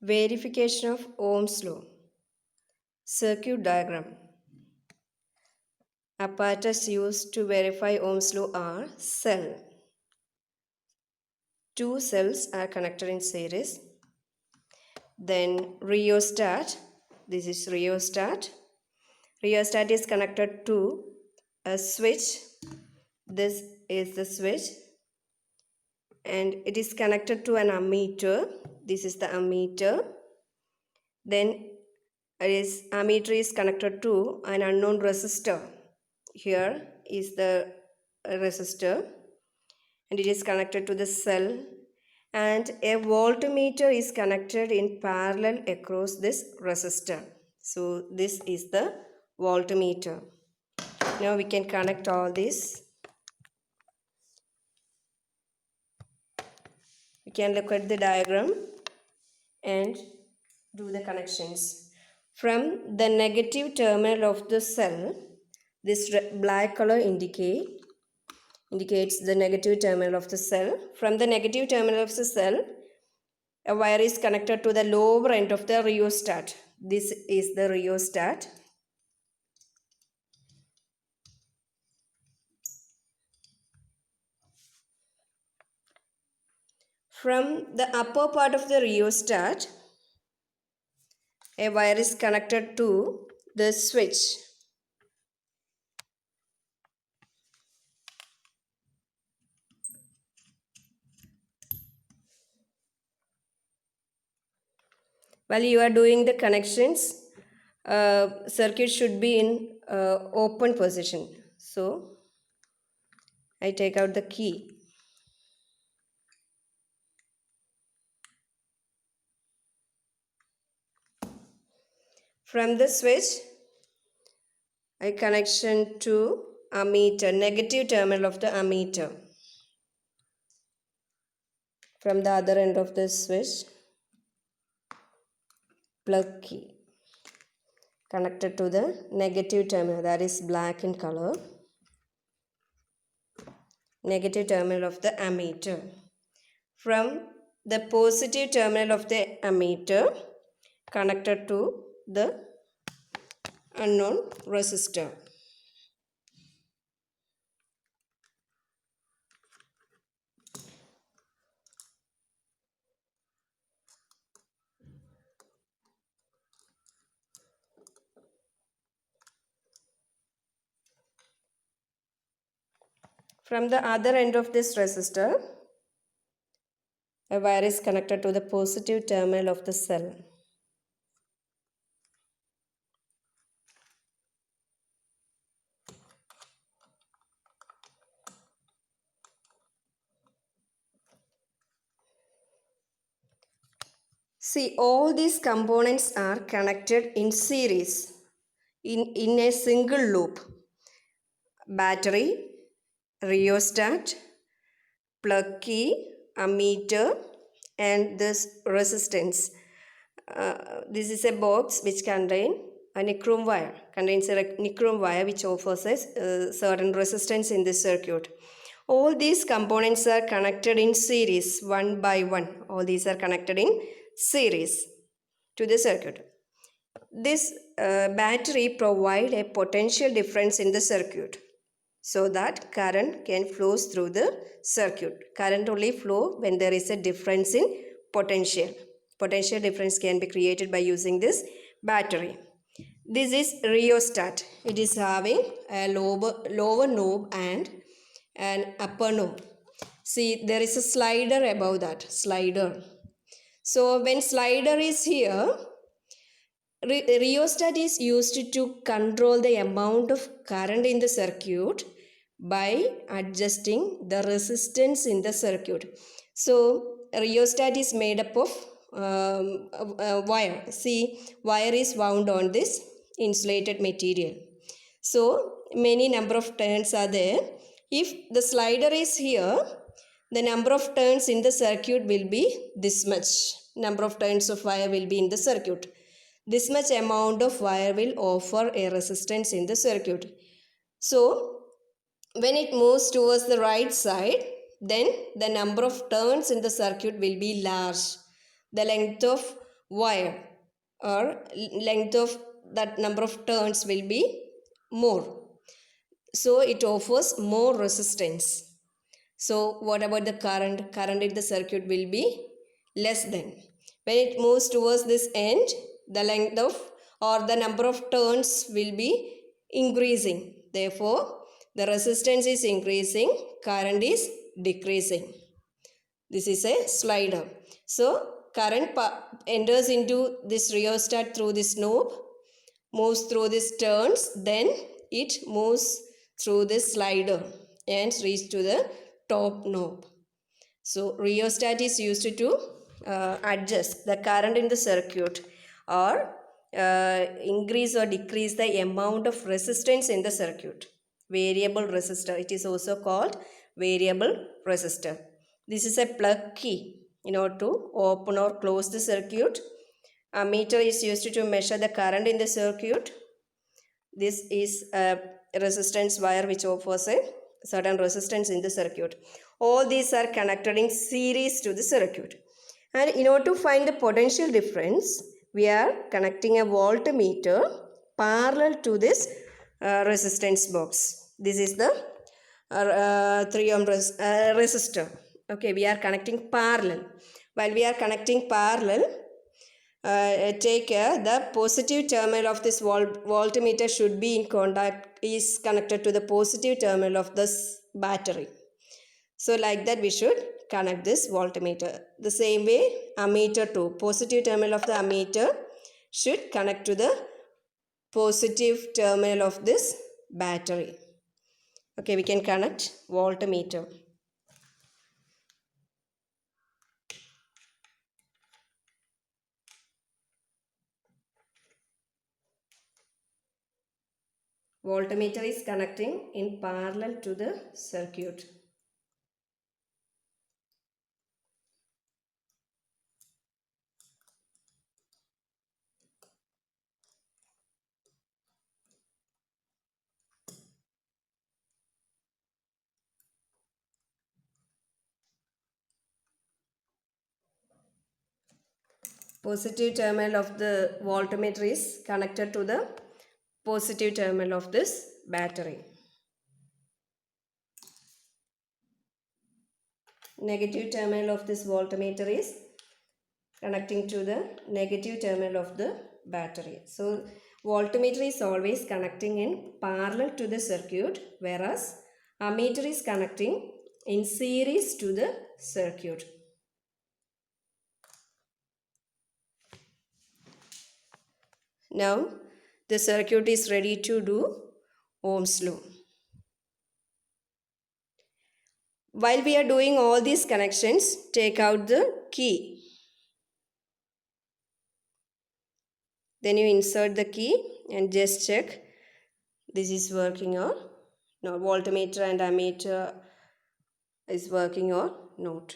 Verification of Ohm's law. Circuit diagram. Apparatus used to verify Ohm's law are cell. Two cells are connected in series. Then rheostat. This is rheostat. Rheostat is connected to a switch. This is the switch. And it is connected to an ammeter. This is the ammeter. Then ammeter is connected to an unknown resistor. Here is the resistor and it is connected to the cell, and a voltmeter is connected in parallel across this resistor. So this is the voltmeter. Now we can connect all this. We can look at the diagram and do the connections. From the negative terminal of the cell, this black color indicates the negative terminal of the cell. From the negative terminal of the cell, a wire is connected to the lower end of the rheostat. This is the rheostat. From the upper part of the rheostat, a wire is connected to the switch. While you are doing the connections, circuit should be in open position. So I take out the key. From the switch, I connection to ammeter, negative terminal of the ammeter. From the other end of the switch, plug key connected to the negative terminal, that is black in color, negative terminal of the ammeter. From the positive terminal of the ammeter connected to the unknown resistor. From the other end of this resistor, a wire is connected to the positive terminal of the cell. See, all these components are connected in series in a single loop. Battery, rheostat, plug key, ammeter, and this resistance. This is a box which contains a nichrome wire, which offers a certain resistance in this circuit. All these components are connected in series one by one. All these are connected in series to the circuit. This battery provides a potential difference in the circuit so that current can flow through the circuit. Current only flow when there is a difference in potential. Potential difference can be created by using this battery. This is rheostat. It is having a lower knob and an upper knob. See, there is a slider above that, slider. So when slider is here, rheostat is used to control the amount of current in the circuit by adjusting the resistance in the circuit. So rheostat is made up of wire. See, wire is wound on this insulated material. So many number of turns are there. If the slider is here, the number of turns in the circuit will be this much. Number of turns of wire will be in the circuit. This much amount of wire will offer a resistance in the circuit. So when it moves towards the right side, then the number of turns in the circuit will be large. The length of wire, or length of that number of turns will be more. So it offers more resistance. So what about the current? Current in the circuit will be less than. When it moves towards this end, the length of or the number of turns will be increasing. Therefore, the resistance is increasing, current is decreasing. This is a slider. So current enters into this rheostat through this knob, moves through these turns, then it moves through this slider and reach to the top knob. So rheostat is used to adjust the current in the circuit, or increase or decrease the amount of resistance in the circuit. Variable resistor. It is also called variable resistor. This is a plug key in order to open or close the circuit. Ammeter is used to measure the current in the circuit. This is a resistance wire which offers a certain resistance in the circuit. All these are connected in series to the circuit. And in order to find the potential difference, we are connecting a voltmeter parallel to this resistance box. This is the 3 ohm resistor. Okay, we are connecting parallel. While we are connecting parallel, take care the positive terminal of this voltmeter should be in contact, is connected to the positive terminal of this battery. So like that we should connect this voltmeter. The same way ammeter too. Positive terminal of the ammeter should connect to the positive terminal of this battery. Okay, we can connect voltmeter. Voltmeter is connecting in parallel to the circuit. Positive terminal of the voltmeter is connected to the positive terminal of this battery. Negative terminal of this voltmeter is connecting to the negative terminal of the battery. So voltmeter is always connecting in parallel to the circuit, whereas ammeter is connecting in series to the circuit. Now the circuit is ready to do Ohm's law. While we are doing all these connections, take out the key. Then you insert the key and just check this is working or not. Voltmeter and ammeter is working or not.